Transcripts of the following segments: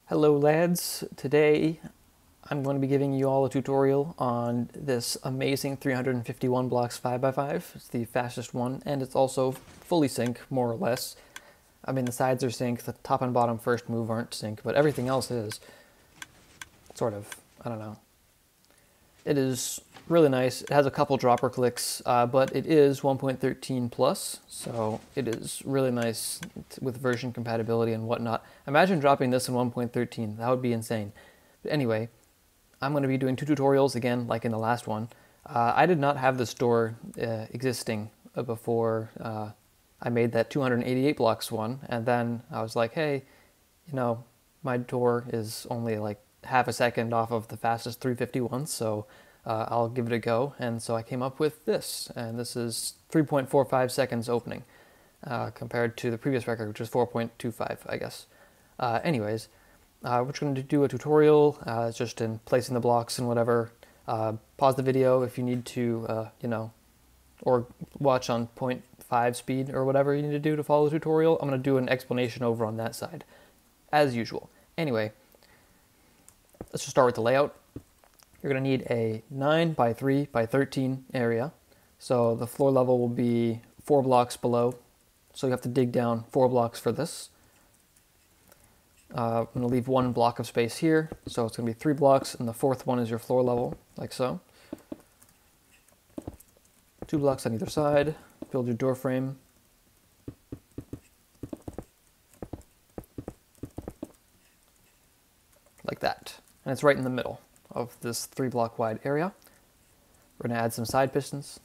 Hello lads, today I'm going to be giving you all a tutorial on this amazing 351 blocks 5x5. It's the fastest one and it's also fully sync, more or less. I mean the sides are sync, the top and bottom first move aren't sync, but everything else is. Sort of, I don't know. It is really nice. It has a couple dropper clicks, but it is 1.13 plus, so it is really nice with version compatibility and whatnot. Imagine dropping this in 1.13. That would be insane. But anyway, I'm going to be doing two tutorials again, like in the last one. I did not have this door existing before I made that 288 blocks one, and then I was like, hey, you know, my door is only like half a second off of the fastest 351, so I'll give it a go. And so I came up with this, and this is 3.45 seconds opening compared to the previous record, which was 4.25, I guess. Anyways, we're just going to do a tutorial just in placing the blocks and whatever. Pause the video if you need to, you know, or watch on 0.5 speed or whatever you need to do to follow the tutorial. I'm going to do an explanation over on that side, as usual. Anyway, let's just start with the layout. You're going to need a 9 by 3 by 13 area. So the floor level will be 4 blocks below. So you have to dig down 4 blocks for this. I'm going to leave 1 block of space here. So it's going to be 3 blocks, and the 4th one is your floor level, like so. 2 blocks on either side. Build your door frame. Like that. And it's right in the middle of this 3 block wide area. We're going to add some side pistons.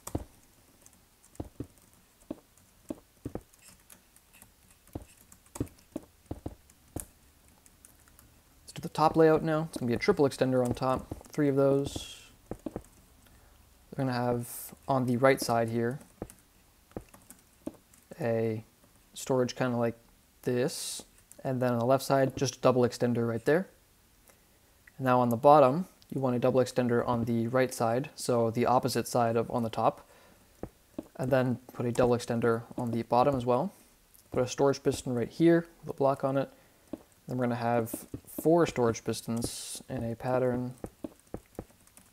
Let's do the top layout now. It's going to be a triple extender on top, 3 of those. We're going to have on the right side here a storage kind of like this, and then on the left side just a double extender right there. And now on the bottom you want a double extender on the right side, so the opposite side of on the top, and then put a double extender on the bottom as well. Put a storage piston right here with a block on it. Then we're going to have 4 storage pistons in a pattern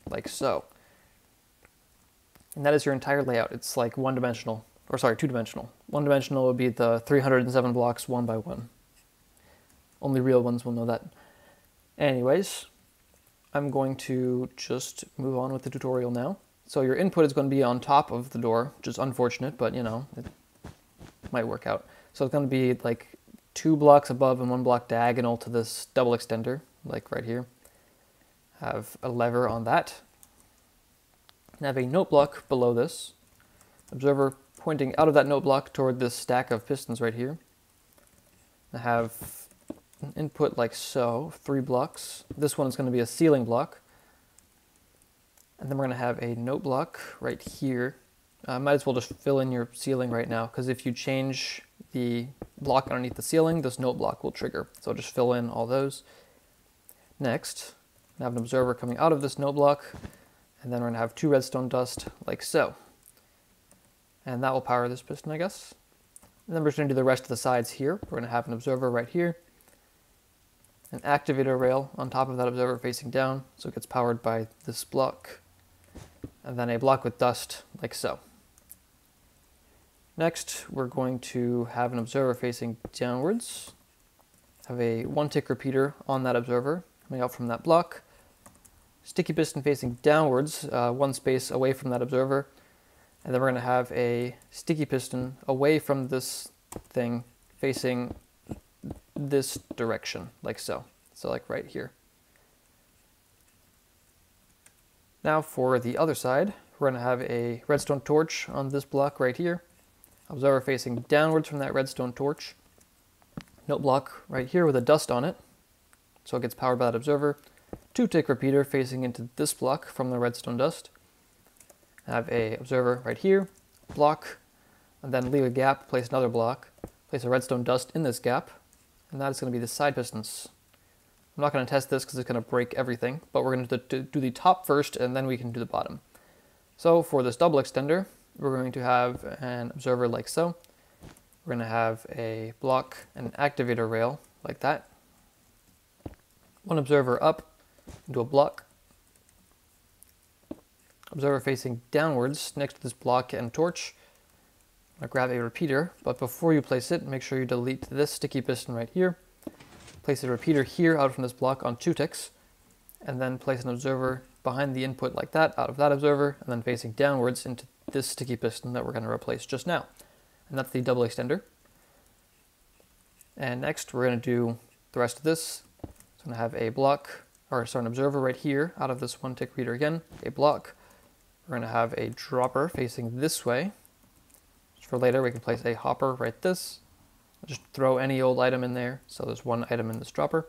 like so. And that is your entire layout. It's like one-dimensional, or sorry, two-dimensional. One-dimensional would be the 307 blocks 1 by 1. Only real ones will know that. Anyways, I'm going to just move on with the tutorial now. So your input is going to be on top of the door, which is unfortunate, but you know, it might work out. So it's going to be like 2 blocks above and 1 block diagonal to this double extender, like right here. Have a lever on that. And have a note block below this. Observer pointing out of that note block toward this stack of pistons right here. I have an input like so, 3 blocks. This one is going to be a ceiling block. And then we're going to have a note block right here. Might as well just fill in your ceiling right now, because if you change the block underneath the ceiling, this note block will trigger. So just fill in all those. Next, I have an observer coming out of this note block, and then we're going to have 2 redstone dust like so. And that will power this piston, I guess. And then we're just going to do the rest of the sides here. We're going to have an observer right here, an activator rail on top of that observer facing down, so it gets powered by this block, and then a block with dust like so. Next, we're going to have an observer facing downwards, have a 1-tick repeater on that observer coming out from that block, sticky piston facing downwards, 1 space away from that observer, and then we're going to have a sticky piston away from this thing facing this direction, like so. So like right here. Now for the other side, we're going to have a redstone torch on this block right here. Observer facing downwards from that redstone torch. Note block right here with a dust on it, so it gets powered by that observer. 2-tick repeater facing into this block from the redstone dust. Have a observer right here, block, and then leave a gap, place another block, place a redstone dust in this gap, and that is going to be the side pistons. I'm not going to test this because it's going to break everything, but we're going to do the top first and then we can do the bottom. So for this double extender, we're going to have an observer like so. We're going to have a block and an activator rail like that. one observer up into a block, observer facing downwards next to this block and torch. I'm going to grab a repeater, but before you place it, make sure you delete this sticky piston right here. Place a repeater here out from this block on 2 ticks, and then place an observer behind the input like that, out of that observer, and then facing downwards into this sticky piston that we're going to replace just now. And that's the double extender. And next we're going to do the rest of this. So I'm going to have a block, or sorry, an observer right here out of this 1 tick repeater again, a block. We're going to have a dropper facing this way. For later, we can place a hopper right this. Just throw any old item in there. So there's 1 item in this dropper.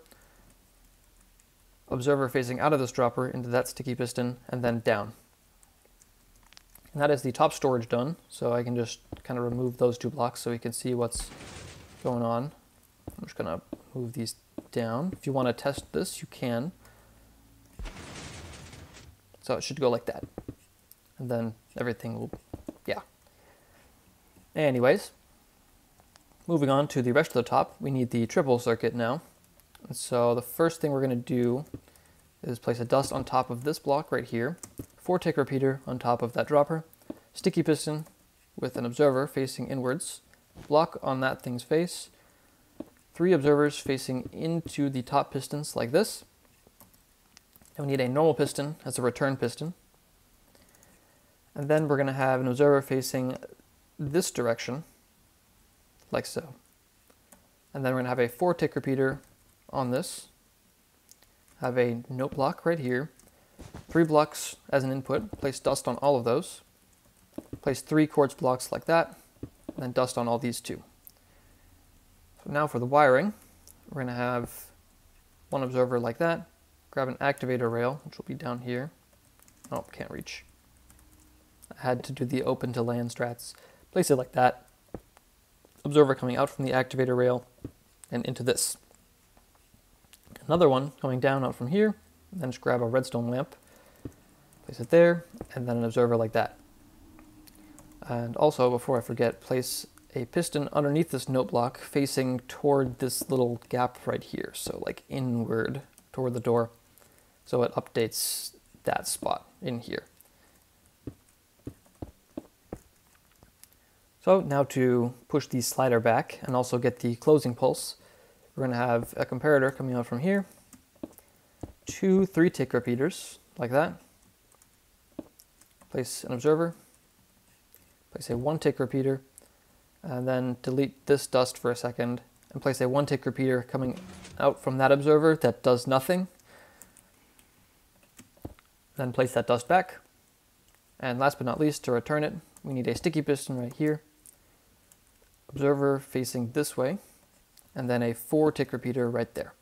Observer facing out of this dropper into that sticky piston and then down. And that is the top storage done. So I can just kind of remove those 2 blocks so we can see what's going on. I'm just going to move these down. If you want to test this, you can. So it should go like that. And then everything will, yeah. Anyways, moving on to the rest of the top, we need the triple circuit now. And so the first thing we're going to do is place a dust on top of this block right here, 4 tick repeater on top of that dropper, sticky piston with an observer facing inwards, block on that thing's face, 3 observers facing into the top pistons like this. And we need a normal piston as a return piston. And then we're going to have an observer facing this direction, like so. And then we're going to have a 4 tick repeater on this, have a note block right here, 3 blocks as an input, place dust on all of those, place 3 quartz blocks like that, and then dust on all these 2. So now for the wiring, we're going to have 1 observer like that, grab an activator rail, which will be down here. Oh, can't reach. I had to do the open to LAN strats. Place it like that. Observer coming out from the activator rail and into this. Another one coming down out from here, and then just grab a redstone lamp, place it there, and then an observer like that. And also, before I forget, place a piston underneath this note block facing toward this little gap right here, so like inward toward the door, so it updates that spot in here. So now to push the slider back and also get the closing pulse, we're going to have a comparator coming out from here, 2 3-tick repeaters like that, place an observer, place a 1-tick repeater, and then delete this dust for a second and place a 1-tick repeater coming out from that observer that does nothing. Then place that dust back. And last but not least, to return it, we need a sticky piston right here, observer facing this way, and then a 4-tick repeater right there.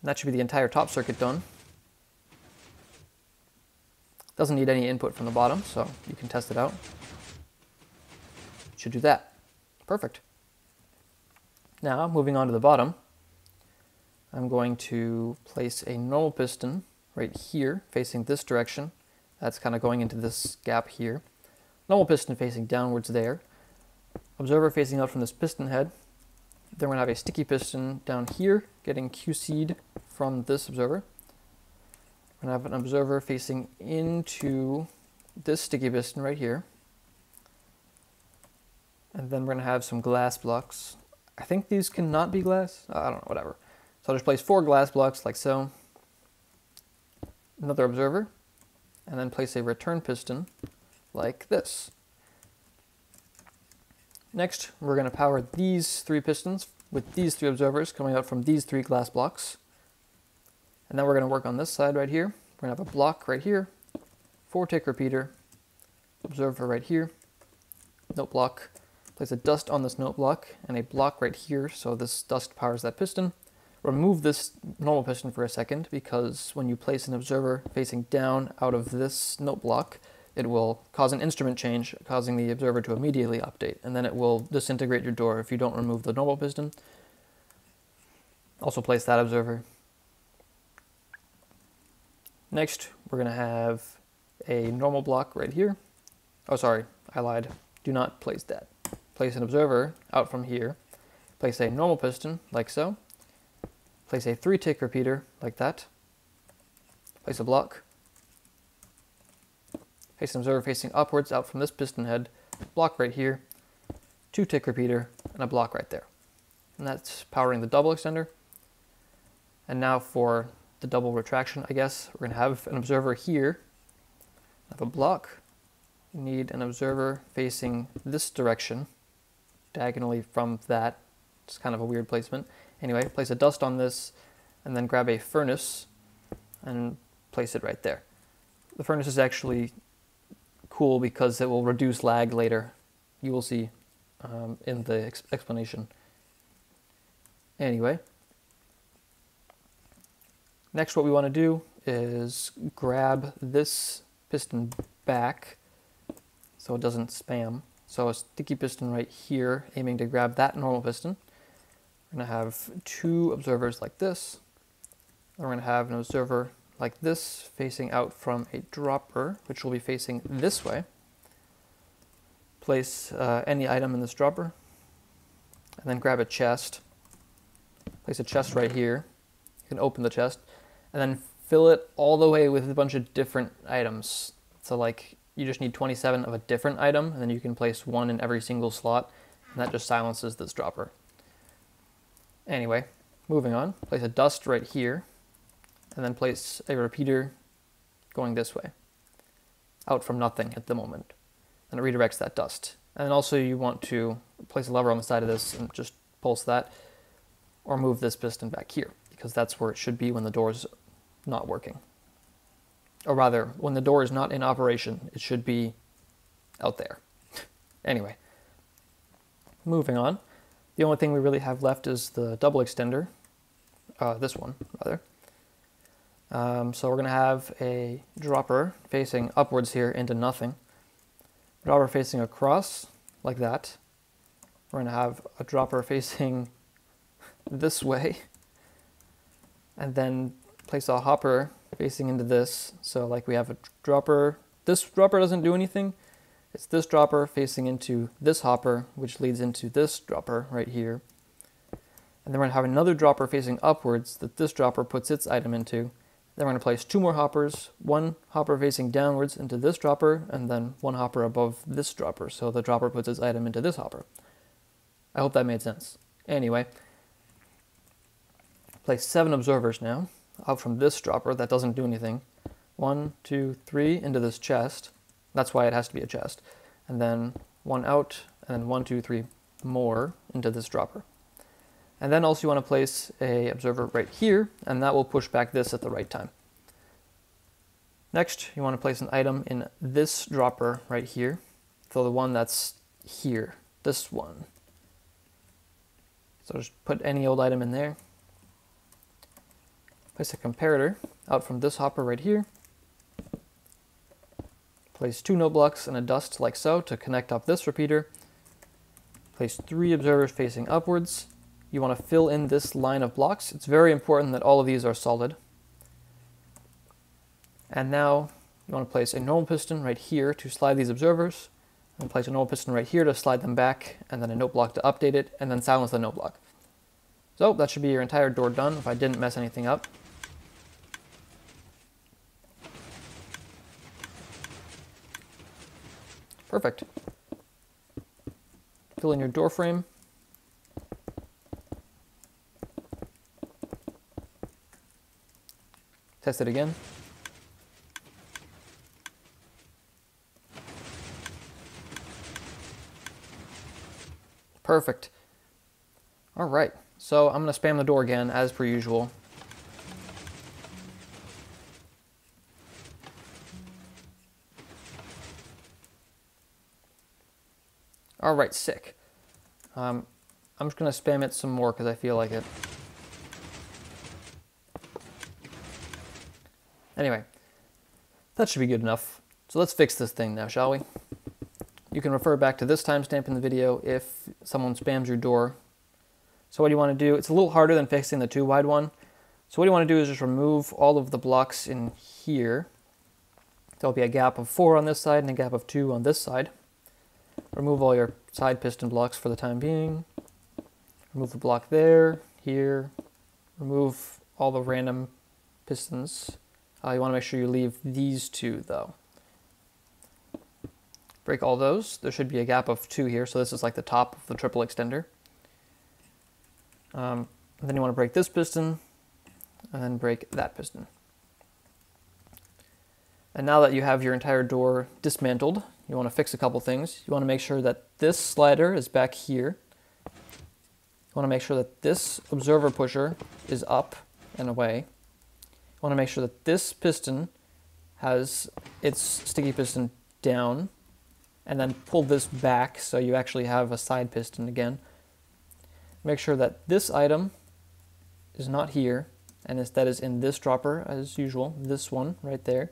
And that should be the entire top circuit done. Doesn't need any input from the bottom, so you can test it out. Should do that. Perfect. Now, moving on to the bottom, I'm going to place a normal piston right here, facing this direction. That's kind of going into this gap here. Normal piston facing downwards there. Observer facing out from this piston head. Then we're going to have a sticky piston down here, getting QC'd from this observer. We're going to have an observer facing into this sticky piston right here. And then we're going to have some glass blocks. I think these cannot be glass. I don't know, whatever. So I'll just place 4 glass blocks like so. Another observer. And then place a return piston like this. Next, we're going to power these 3 pistons with these 3 observers coming out from these 3 glass blocks. And then we're going to work on this side right here. We're going to have a block right here, 4-tick repeater, observer right here, note block. Place a dust on this note block and a block right here, so this dust powers that piston. Remove this normal piston for a second, because when you place an observer facing down out of this note block, it will cause an instrument change, causing the observer to immediately update, and then it will disintegrate your door if you don't remove the normal piston. Also place that observer. Next, we're going to have a normal block right here. Oh, sorry, I lied. Do not place that. Place an observer out from here. Place a normal piston, like so. place a 3-tick repeater like that, place a block, place an observer facing upwards out from this piston head, block right here, 2-tick repeater, and a block right there. And that's powering the double extender. And now for the double retraction, I guess, we're going to have an observer here, have a block. You need an observer facing this direction, diagonally from that. It's kind of a weird placement. Anyway, place a dust on this, and then grab a furnace and place it right there. The furnace is actually cool because it will reduce lag later. You will see in the explanation. Anyway, next what we want to do is grab this piston back so it doesn't spam. So a sticky piston right here aiming to grab that normal piston. We're going to have 2 observers like this. Then we're going to have an observer like this facing out from a dropper, which will be facing this way. Place any item in this dropper, and then grab a chest. Place a chest right here. You can open the chest, and then fill it all the way with a bunch of different items. So like, you just need 27 of a different item, and then you can place 1 in every single slot, and that just silences this dropper. Anyway, moving on, place a dust right here, and then place a repeater going this way, out from nothing at the moment. And it redirects that dust. And also you want to place a lever on the side of this and just pulse that, or move this piston back here, because that's where it should be when the door's not working. Or rather, when the door is not in operation, it should be out there. Anyway, moving on. The only thing we really have left is the double extender, this one, rather. So we're going to have a dropper facing upwards here into nothing. Dropper facing across, like that. We're going to have a dropper facing this way. And then place a hopper facing into this. So like we have a dropper. This dropper doesn't do anything. It's this dropper facing into this hopper, which leads into this dropper right here. And then we're going to have another dropper facing upwards that this dropper puts its item into. Then we're going to place 2 more hoppers, 1 hopper facing downwards into this dropper, and then 1 hopper above this dropper, so the dropper puts its item into this hopper. I hope that made sense. Anyway, place 7 observers now, out from this dropper that doesn't do anything. 1, 2, 3 into this chest. That's why it has to be a chest. And then 1 out, and then 1, 2, 3 more into this dropper. And then also you want to place a observer right here, and that will push back this at the right time. Next, you want to place an item in this dropper right here. So the one that's here, this one. So just put any old item in there. Place a comparator out from this hopper right here. Place 2 note blocks and a dust like so to connect up this repeater. Place 3 observers facing upwards. You want to fill in this line of blocks. It's very important that all of these are solid. And now you want to place a normal piston right here to slide these observers, and place a normal piston right here to slide them back, and then a note block to update it, and then silence the note block. So that should be your entire door done if I didn't mess anything up. Perfect. Fill in your door frame. Test it again. Perfect. All right, so I'm going to spam the door again as per usual. All right, sick. I'm just going to spam it some more because I feel like it. Anyway, that should be good enough. So let's fix this thing now, shall we? You can refer back to this timestamp in the video if someone spams your door. So what you want to do, it's a little harder than fixing the 2-wide one. So what you want to do is just remove all of the blocks in here. There'll be a gap of 4 on this side and a gap of 2 on this side. Remove all your side piston blocks for the time being. Remove the block there, here, remove all the random pistons. You want to make sure you leave these two though. Break all those. There should be a gap of 2 here, so this is like the top of the triple extender. And then you want to break this piston, and then break that piston. And now that you have your entire door dismantled, you want to fix a couple things. You want to make sure that this slider is back here. You want to make sure that this observer pusher is up and away. You want to make sure that this piston has its sticky piston down, and then pull this back so you actually have a side piston again. Make sure that this item is not here, and instead is in this dropper as usual, this one right there.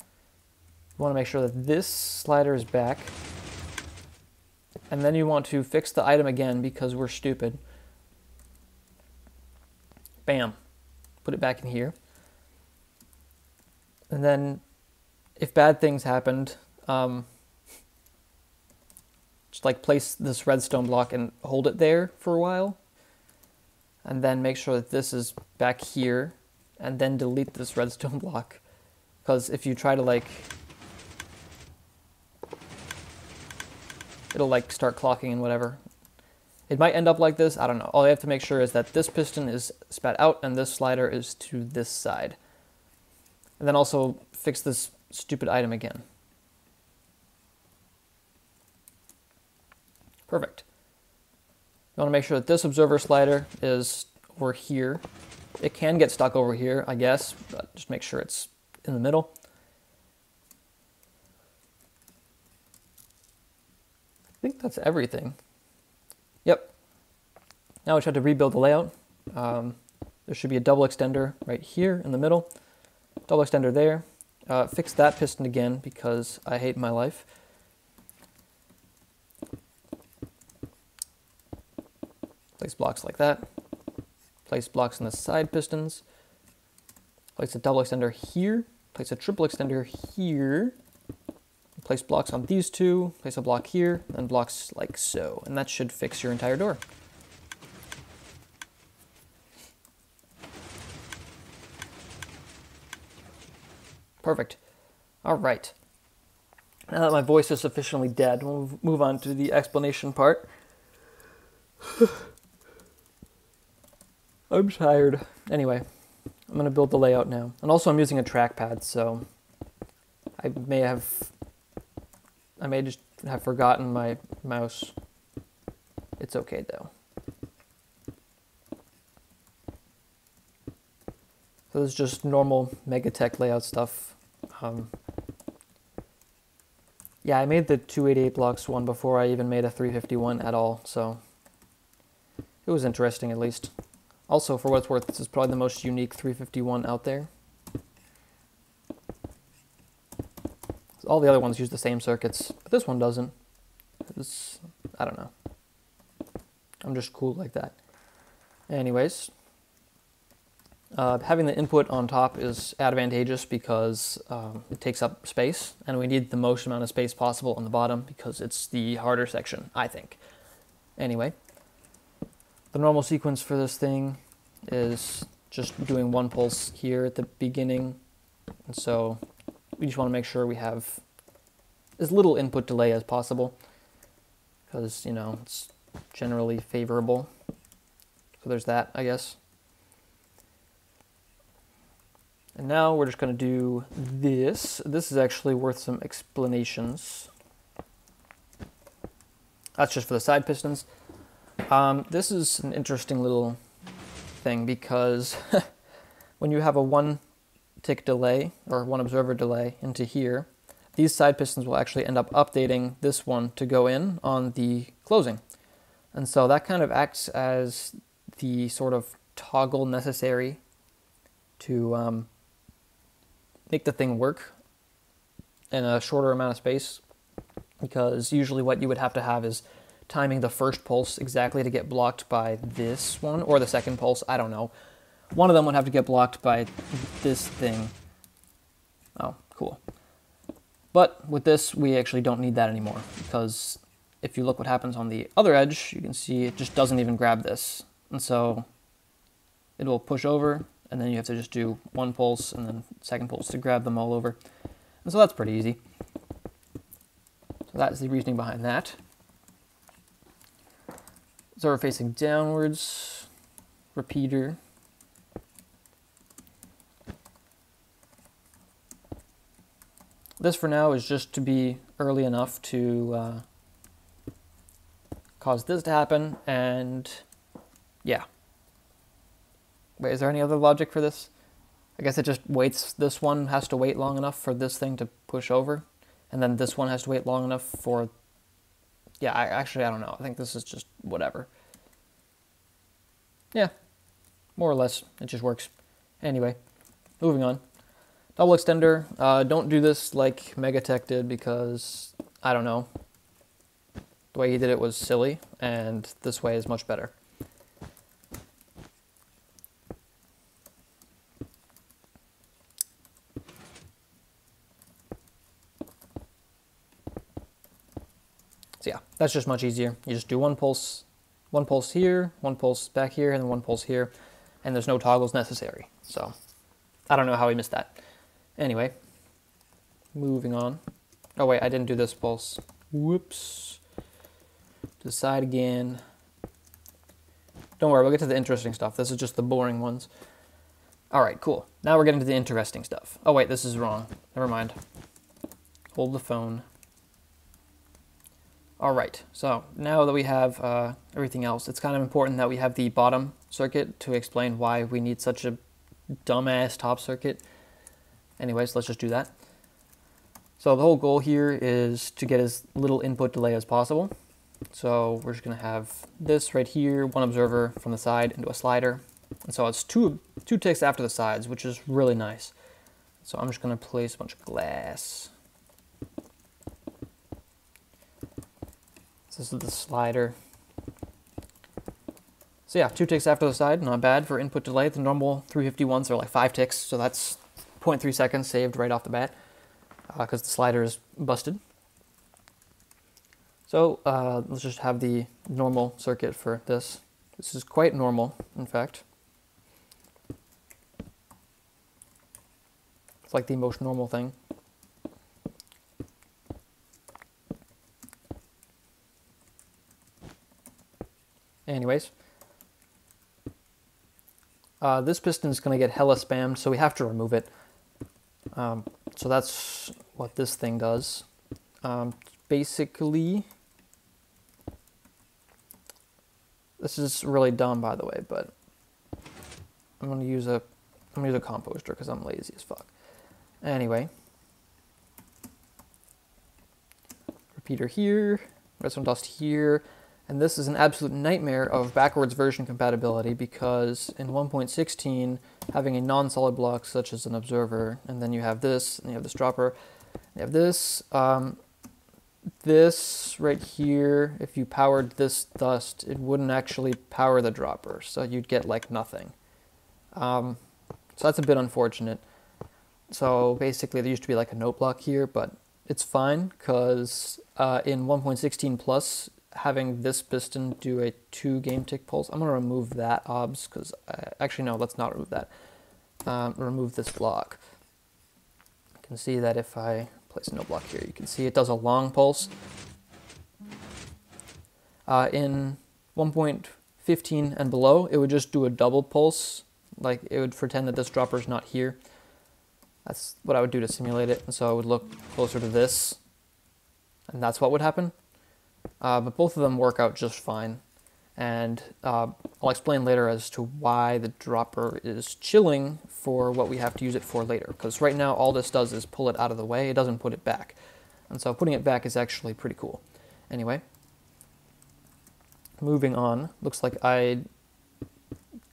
You want to make sure that this slider is back, and then you want to fix the item again because we're stupid. Bam, put it back in here. And then if bad things happened, just like place this redstone block and hold it there for a while, and then make sure that this is back here, and then delete this redstone block, because if you try to like, it'll like start clocking and whatever. It might end up like this, I don't know. All you have to make sure is that this piston is spat out and this slider is to this side. And then also fix this stupid item again. Perfect. You want to make sure that this observer slider is over here. It can get stuck over here, I guess, but just make sure it's in the middle. I think that's everything. Yep. Now we just have to rebuild the layout. There should be a double extender right here in the middle. Double extender there. Fix that piston again because I hate my life. Place blocks like that. Place blocks in the side pistons. Place a double extender here. Place a triple extender here. Place blocks on these two. Place a block here, and blocks like so. And that should fix your entire door. Perfect. All right. Now that my voice is sufficiently dead, we'll move on to the explanation part. I'm tired. Anyway, I'm going to build the layout now. And also I'm using a trackpad, so I may just have forgotten my mouse. It's okay though. So this is just normal Megatech layout stuff. Yeah, I made the 288 blocks one before I even made a 351 at all, so it was interesting at least. Also, for what it's worth, this is probably the most unique 351 out there. All the other ones use the same circuits, but this one doesn't. I don't know. I'm just cool like that. Anyways, having the input on top is advantageous because it takes up space, and we need the most amount of space possible on the bottom because it's the harder section, I think. Anyway. The normal sequence for this thing is just doing one pulse here at the beginning, and so we just want to make sure we have as little input delay as possible because, you know, it's generally favorable. So there's that, I guess. And now we're just going to do this. This is actually worth some explanations. That's just for the side pistons. This is an interesting little thing because when you have a 1 tick delay or 1 observer delay into here, these side pistons will actually end up updating this one to go in on the closing. And so that kind of acts as the sort of toggle necessary to make the thing work in a shorter amount of space, because usually what you would have to have is timing the first pulse exactly to get blocked by this one, or the second pulse, I don't know. One of them would have to get blocked by this thing. Oh, cool. But with this, we actually don't need that anymore, because if you look what happens on the other edge, you can see it just doesn't even grab this. And so it will push over, and then you have to just do one pulse and then second pulse to grab them all over. And so that's pretty easy. So that's the reasoning behind that. Observer facing downwards, repeater. This for now is just to be early enough to cause this to happen, and yeah. Wait, is there any other logic for this? I guess it just waits, this one has to wait long enough for this thing to push over, and then this one has to wait long enough for, yeah, I don't know. I think this is just whatever. Yeah, more or less, it just works. Anyway, moving on. Double extender, don't do this like Megatech did because, I don't know, the way he did it was silly, and this way is much better. So yeah, that's just much easier. You just do one pulse here, one pulse back here, and then one pulse here, and there's no toggles necessary. So, I don't know how we missed that. Anyway, moving on. Oh wait, I didn't do this pulse. Whoops. To the side again. Don't worry, we'll get to the interesting stuff. This is just the boring ones. Alright, cool. Now we're getting to the interesting stuff. Oh wait, this is wrong. Never mind. Hold the phone. Alright, so now that we have everything else, it's kind of important that we have the bottom circuit to explain why we need such a dumbass top circuit. Anyways, let's just do that. So the whole goal here is to get as little input delay as possible. So we're just going to have this right here, one observer from the side into a slider. And so it's two ticks after the sides, which is really nice. So I'm just going to place a bunch of glass. This is the slider. So yeah, 2 ticks after the side, not bad for input delay. The normal 351s are like 5 ticks, so that's 0.3 seconds saved right off the bat, because the slider is busted. So let's just have the normal circuit for this. This is quite normal, in fact. It's like the most normal thing. Anyways, this piston is going to get hella spammed, so we have to remove it. So that's what this thing does. Basically, this is really dumb, by the way, but I'm going to use a composter because I'm lazy as fuck. Anyway, repeater here, redstone dust here. And this is an absolute nightmare of backwards version compatibility because in 1.16, having a non-solid block such as an observer, and then you have this, and you have this dropper, you have this, this right here, if you powered this dust, it wouldn't actually power the dropper, so you'd get like nothing. So that's a bit unfortunate. So basically there used to be like a note block here, but it's fine because in 1.16 plus, having this piston do a 2 game tick pulse. I'm going to remove that obs because actually no, let's not remove that. Remove this block. You can see that if I place a no block here, you can see it does a long pulse. In 1.15 and below, it would just do a double pulse. Like it would pretend that this dropper is not here. That's what I would do to simulate it. And so it would look closer to this. And that's what would happen. But both of them work out just fine, and I'll explain later as to why the dropper is chilling for what we have to use it for later, because right now all this does is pull it out of the way, it doesn't put it back, and so putting it back is actually pretty cool. Anyway, moving on, looks like I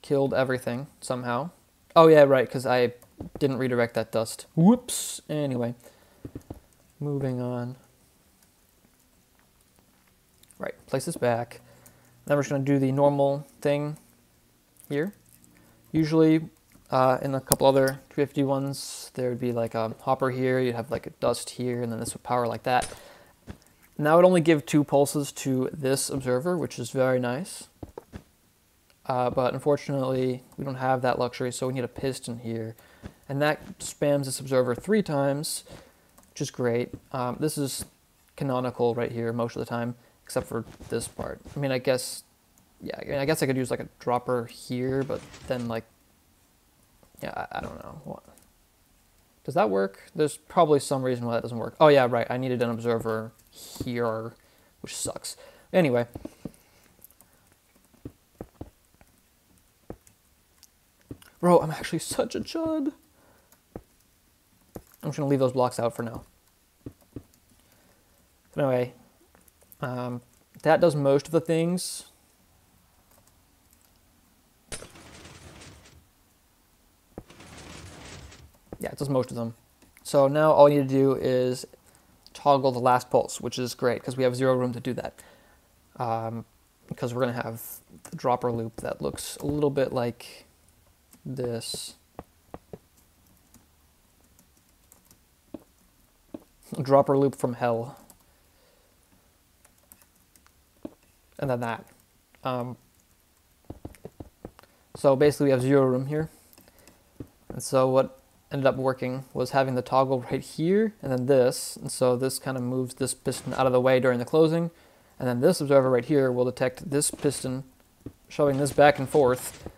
killed everything somehow. Oh yeah, right, because I didn't redirect that dust. Whoops! Anyway, moving on. Right, place this back. Then we're just going to do the normal thing here. Usually, in a couple other 350 ones, there would be like a hopper here, you'd have like a dust here, and then this would power like that. And that would only give 2 pulses to this observer, which is very nice. but unfortunately we don't have that luxury, so we need a piston here. And that spams this observer 3 times, which is great. This is canonical right here most of the time, except for this part. I mean, I guess, yeah, I guess I could use like a dropper here, but then like, yeah, I don't know. What? Does that work? There's probably some reason why that doesn't work. Oh yeah, right, I needed an observer here, which sucks. Anyway. Bro, I'm actually such a chud. I'm just going to leave those blocks out for now. But anyway, that does most of the things. Yeah, it does most of them. So now all you need to do is toggle the last pulse, which is great because we have 0 room to do that. Because we're going to have the dropper loop that looks a little bit like this. Dropper loop from hell. And then that. So basically we have 0 room here. And so what ended up working was having the toggle right here and then this. And so this kind of moves this piston out of the way during the closing. And then this observer right here will detect this piston, shoving this back and forth.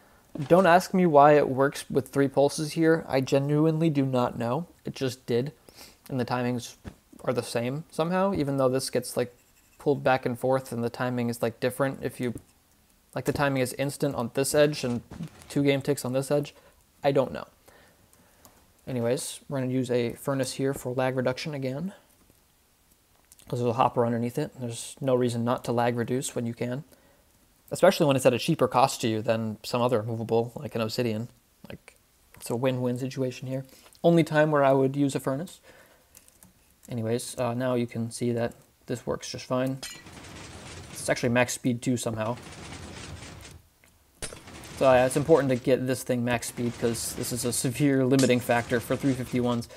Don't ask me why it works with 3 pulses here. I genuinely do not know. It just did. And the timings are the same somehow, even though this gets like pulled back and forth and the timing is like different. If you, like the timing is instant on this edge and 2 game ticks on this edge. I don't know. Anyways, we're going to use a furnace here for lag reduction again. Because there's a hopper underneath it. There's no reason not to lag reduce when you can. Especially when it's at a cheaper cost to you than some other movable, like an obsidian. Like, it's a win-win situation here. Only time where I would use a furnace. Anyways, now you can see that this works just fine. It's actually max speed too somehow. So yeah, it's important to get this thing max speed because this is a severe limiting factor for 351s.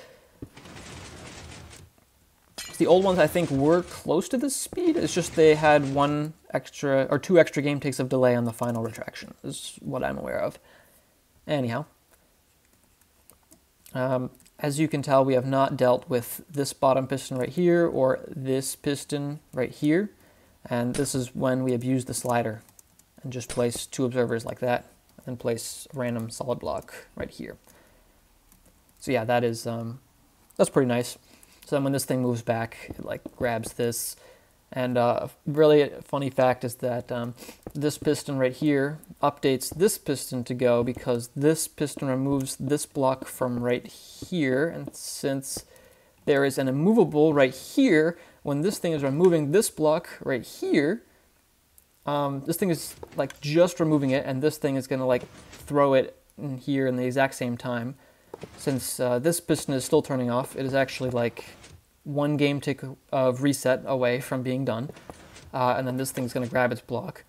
The old ones I think were close to this speed. It's just they had 1 extra or 2 extra game takes of delay on the final retraction is what I'm aware of. Anyhow. As you can tell, we have not dealt with this bottom piston right here or this piston right here. And this is when we abuse the slider and just place 2 observers like that and place a random solid block right here. So yeah, that is, that's pretty nice. So then when this thing moves back, it like grabs this. And a really funny fact is that this piston right here updates this piston to go because this piston removes this block from right here. And since there is an immovable right here, when this thing is removing this block right here, this thing is like just removing it, and this thing is going to like throw it in here in the exact same time. Since this piston is still turning off, it is actually like 1 game tick of reset away from being done, and then this thing's going to grab its block.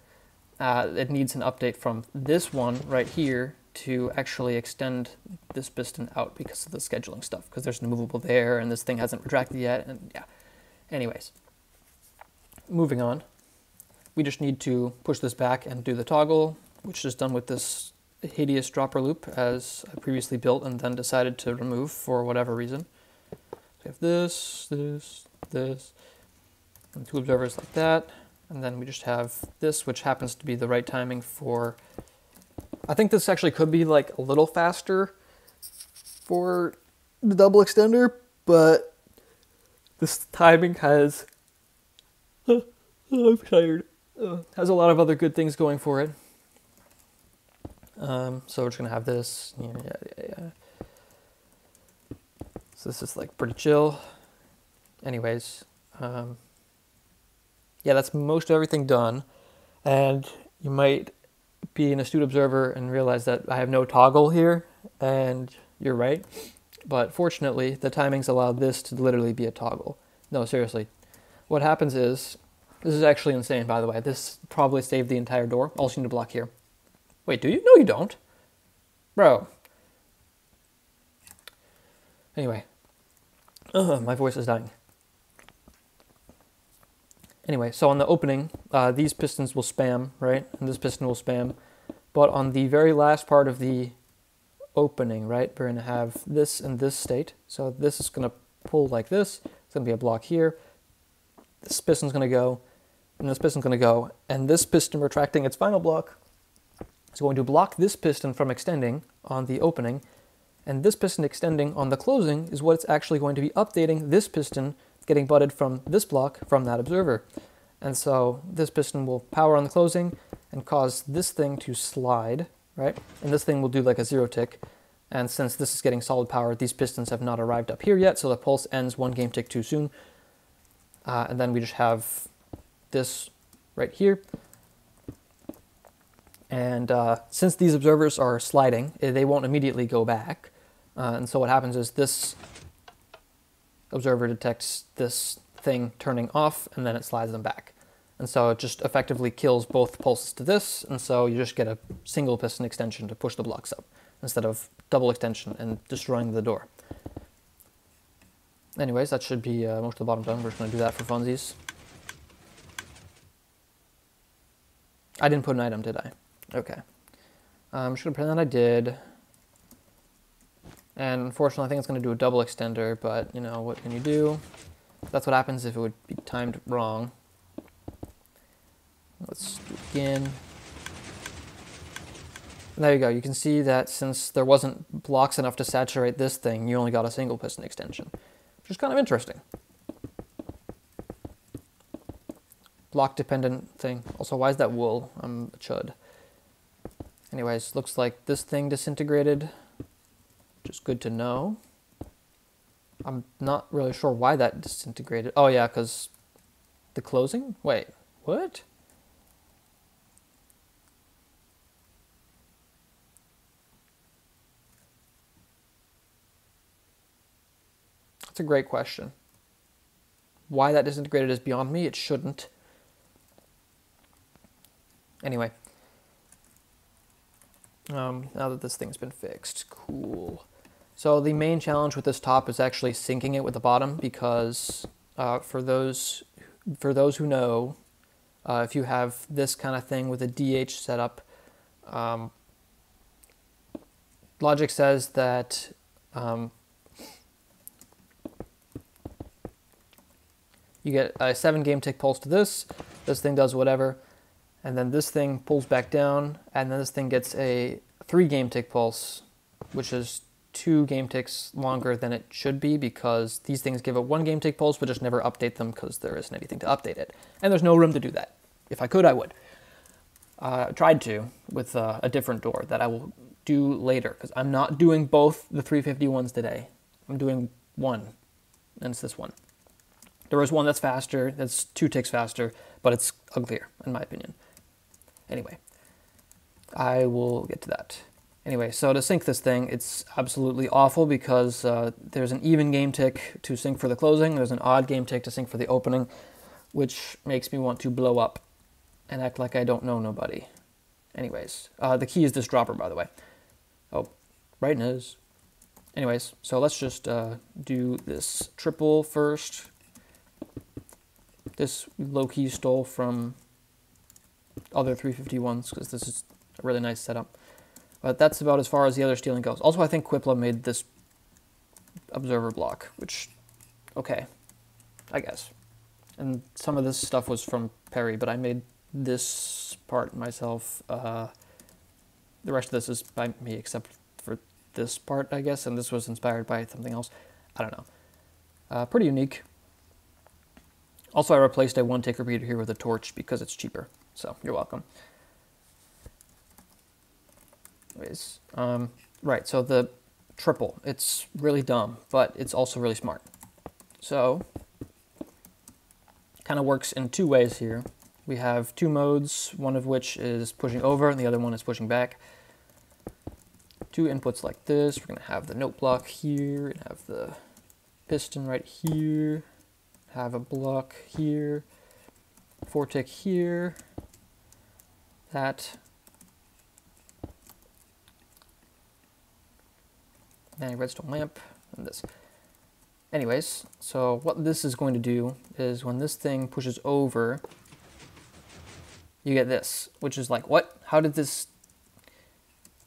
It needs an update from this one right here to actually extend this piston out because of the scheduling stuff, because there's an immovable there and this thing hasn't retracted yet, and yeah. Anyways, moving on. We just need to push this back and do the toggle, which is done with this hideous dropper loop as I previously built and then decided to remove for whatever reason. So we have this, and 2 observers like that. And then we just have this, which happens to be the right timing for... I think this actually could be like a little faster for the double extender, but this timing has... I'm tired. Has a lot of other good things going for it. So we're just going to have this. Yeah. So this is like pretty chill. Anyways, yeah, that's most of everything done. And you might be an astute observer and realize that I have no toggle here, and you're right. But fortunately, the timings allow this to literally be a toggle. No, seriously. What happens is, this is actually insane, by the way. This probably saved the entire door. Also, you need to block here. Wait, do you? No, you don't. Bro. Anyway. My voice is dying. Anyway, so on the opening, these pistons will spam, right? And this piston will spam. but on the very last part of the opening, right, we're going to have this in this state. So this is going to pull like this. It's going to be a block here. This piston's going to go, and this piston's going to go, and this piston retracting its final block is going to block this piston from extending on the opening, and this piston extending on the closing is what's actually going to be updating this piston getting butted from this block from that observer. And so this piston will power on the closing and cause this thing to slide, right? And this thing will do like a 0 tick. And since this is getting solid power, these pistons have not arrived up here yet, so the pulse ends 1 game tick too soon. And then we just have this right here. And since these observers are sliding, they won't immediately go back. And so what happens is this observer detects this thing turning off, and then it slides them back. And so it just effectively kills both pulses to this, and so you just get a single piston extension to push the blocks up, instead of double extension and destroying the door. Anyways, that should be most of the bottom done. We're just going to do that for funsies. I didn't put an item, did I? Okay. I'm just going to pretend that I did. And unfortunately, I think it's going to do a double extender, but, you know, what can you do? That's what happens if it would be timed wrong. Let's do it again. And there you go. You can see that since there wasn't blocks enough to saturate this thing, you only got a single piston extension, which is kind of interesting. Block dependent thing. Also, why is that wool? I'm a chud. Anyways, looks like this thing disintegrated, which is good to know. I'm not really sure why that disintegrated. Oh yeah, because the closing? Wait, what? That's a great question. Why that disintegrated is beyond me. It shouldn't. Anyway. Now that this thing's been fixed. Cool. So the main challenge with this top is actually syncing it with the bottom, because for those who know, if you have this kind of thing with a DH setup, logic says that you get a 7 game tick pulse to this thing does whatever, and then this thing pulls back down, and then this thing gets a 3 game tick pulse, which is 2 game ticks longer than it should be, because these things give a 1 game tick pulse but just never update them because there isn't anything to update it. And there's no room to do that. If I could, I would. Tried to with a different door that I will do later, because I'm not doing both the 351s today. I'm doing one, and it's this one. There is one that's faster, that's 2 ticks faster, but it's uglier, in my opinion. Anyway, I will get to that. Anyway, so to sync this thing, it's absolutely awful, because there's an even game tick to sync for the closing, there's an odd game tick to sync for the opening, which makes me want to blow up and act like I don't know nobody. Anyways, the key is this dropper, by the way. Oh, brightness. Anyways, so let's just do this triple first. This low-key stole from other 351s, because this is a really nice setup. But that's about as far as the other stealing goes. Also, I think Quipla made this observer block, which, okay, I guess. And some of this stuff was from Perry, but I made this part myself. The rest of this is by me, except for this part, I guess, and this was inspired by something else. I don't know. Pretty unique. Also, I replaced a 1 tick repeater here with a torch because it's cheaper, so you're welcome. Anyways, right, so the triple, it's really dumb, but it's also really smart. So, kind of works in 2 ways here. We have 2 modes, one of which is pushing over and the other one is pushing back. 2 inputs like this. We're going to have the note block here and have the piston right here, have a block here, 4 tick here, that, and a redstone lamp, and this. Anyways, so what this is going to do is when this thing pushes over, you get this, which is like, what? How did this...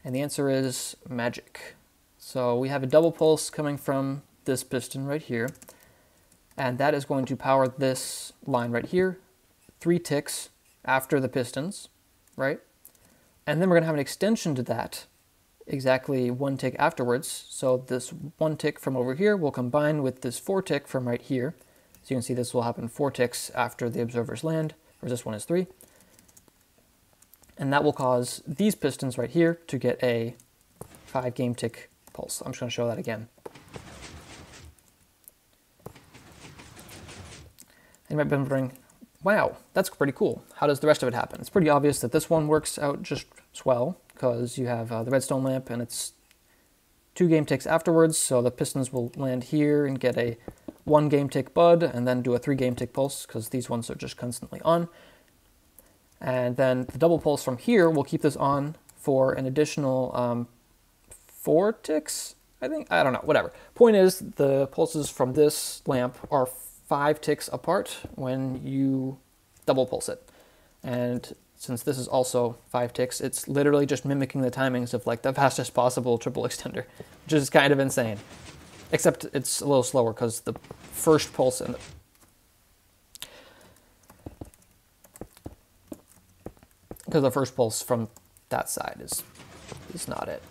And the answer is magic. So we have a double pulse coming from this piston right here, and that is going to power this line right here, 3 ticks after the pistons, right? And then we're going to have an extension to that, exactly 1 tick afterwards. So this 1 tick from over here will combine with this 4 tick from right here. So you can see this will happen 4 ticks after the observers land, whereas this one is 3. And that will cause these pistons right here to get a 5 game tick pulse. I'm just going to show that again. And you might be wondering, wow, that's pretty cool. How does the rest of it happen? It's pretty obvious that this one works out just swell, because you have the redstone lamp and it's 2 game ticks afterwards, so the pistons will land here and get a 1 game tick bud and then do a 3 game tick pulse, because these ones are just constantly on. And then the double pulse from here will keep this on for an additional 4 ticks, I think? I don't know, whatever. Point is, the pulses from this lamp are 5 ticks apart when you double pulse it. And since this is also 5 ticks, it's literally just mimicking the timings of like the fastest possible triple extender, which is kind of insane. Except it's a little slower because the first pulse and the first pulse from that side is not it.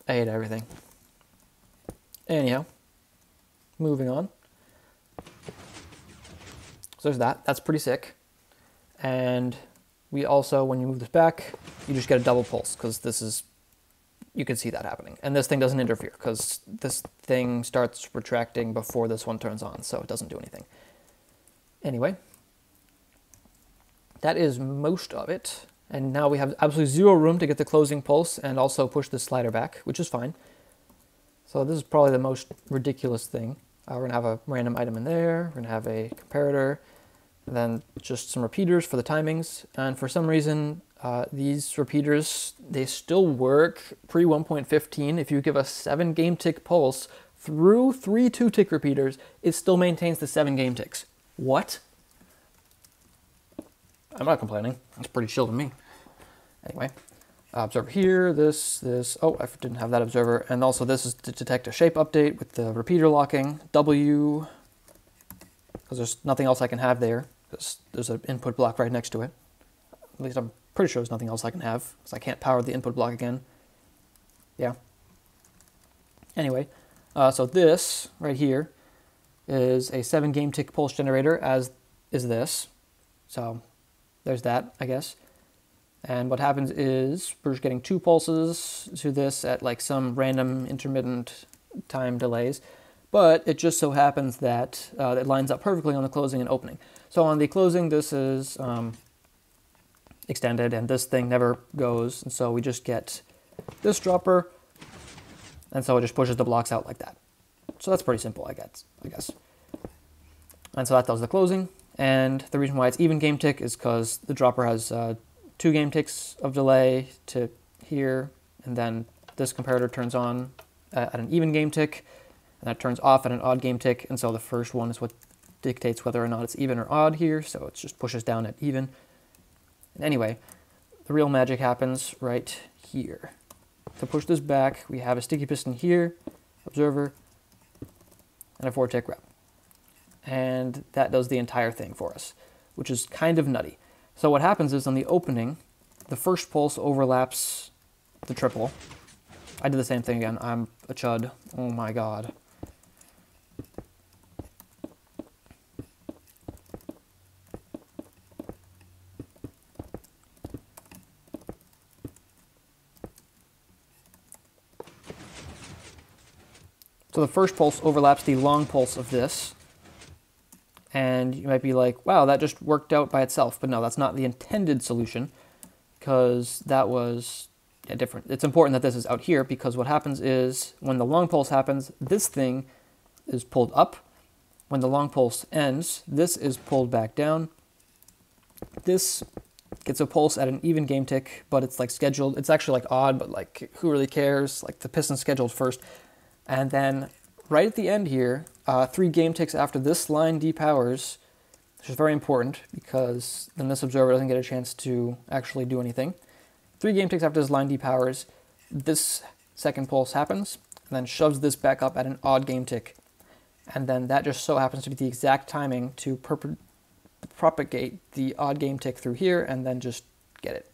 I hate everything. Anyhow, moving on. So there's that. That's pretty sick. And we also, when you move this back, you just get a double pulse, because this is, you can see that happening. And this thing doesn't interfere, because this thing starts retracting before this one turns on, so it doesn't do anything. Anyway, that is most of it. And now we have absolutely 0 room to get the closing pulse and also push this slider back, which is fine. So this is probably the most ridiculous thing. We're going to have a random item in there, we're going to have a comparator, and then just some repeaters for the timings. And for some reason, these repeaters, they still work pre 1.15. If you give a 7 game tick pulse through 3 2-tick repeaters, it still maintains the 7 game ticks. What? I'm not complaining. That's pretty chill to me. Anyway, observer here, this, oh, I didn't have that observer. And also this is to detect a shape update with the repeater locking, W, because there's nothing else I can have there, because there's an input block right next to it. At least I'm pretty sure there's nothing else I can have, because I can't power the input block again. Yeah. Anyway, so this right here is a 7 game tick pulse generator, as is this. So there's that, I guess. And what happens is we're just getting 2 pulses to this at like some random intermittent time delays. But it just so happens that it lines up perfectly on the closing and opening. So on the closing, this is extended, and this thing never goes. And so we just get this dropper, and so it just pushes the blocks out like that. So that's pretty simple, I guess. And so that does the closing. And the reason why it's even game tick is because the dropper has 2 game ticks of delay to here, and then this comparator turns on at an even game tick, and that turns off at an odd game tick, and so the first one is what dictates whether or not it's even or odd here, so it just pushes down at even. And anyway, the real magic happens right here. To push this back, we have a sticky piston here, observer, and a 4-tick rep. And that does the entire thing for us, which is kind of nutty. So what happens is on the opening, the first pulse overlaps the triple. I did the same thing again. I'm a chud. Oh my god. So the first pulse overlaps the long pulse of this. And you might be like, wow, that just worked out by itself. But no, that's not the intended solution, because that was different. It's important that this is out here, because what happens is when the long pulse happens, this thing is pulled up. When the long pulse ends, this is pulled back down. This gets a pulse at an even game tick, but it's like scheduled. It's actually like odd, but like who really cares? Like the piston's scheduled first. And then right at the end here, 3 game ticks after this line depowers, which is very important because then this observer doesn't get a chance to actually do anything. 3 game ticks after this line depowers, this second pulse happens, and then shoves this back up at an odd game tick. And then that just so happens to be the exact timing to propagate the odd game tick through here and then just get it.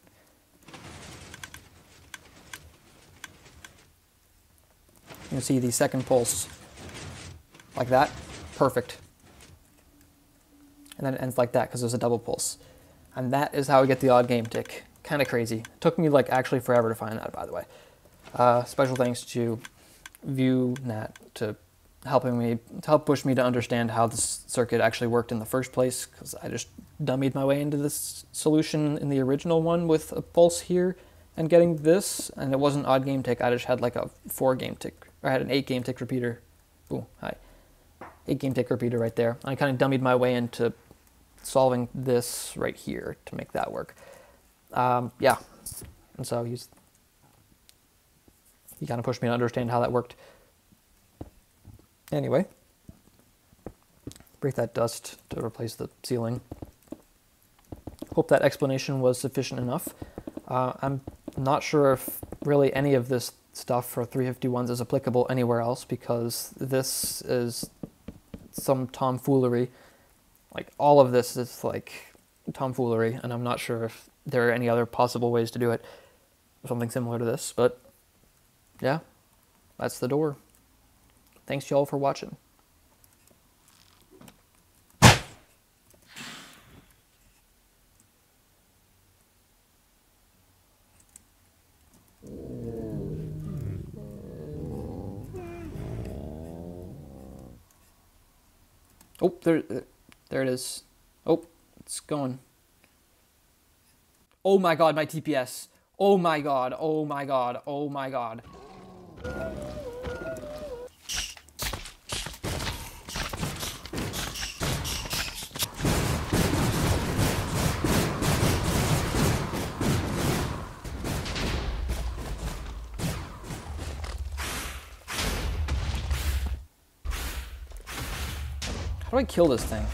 You can see the second pulse like that, perfect. And then it ends like that because there's a double pulse. And that is how we get the odd game tick. Kind of crazy. It took me like actually forever to find that, by the way. Special thanks to ViewNat to help push me to understand how this circuit actually worked in the first place, because I just dummied my way into this solution in the original one with a pulse here and getting this, and it wasn't odd game tick. I just had like a 4 game tick, or I had an 8 game tick repeater. Ooh, hi. 8 game tick repeater right there. I kind of dummied my way into solving this right here to make that work. Yeah, and so he kind of pushed me to understand how that worked. Anyway, break that dust to replace the ceiling. Hope that explanation was sufficient enough. I'm not sure if really any of this stuff for 351s is applicable anywhere else, because this is some tomfoolery. Like, all of this is like tomfoolery, and I'm not sure if there are any other possible ways to do it. Something similar to this, but yeah, that's the door. Thanks y'all for watching. Oh, there it is. Oh, it's going. Oh my god, my TPS. Oh my god, oh my god, oh my god. How do I kill this thing?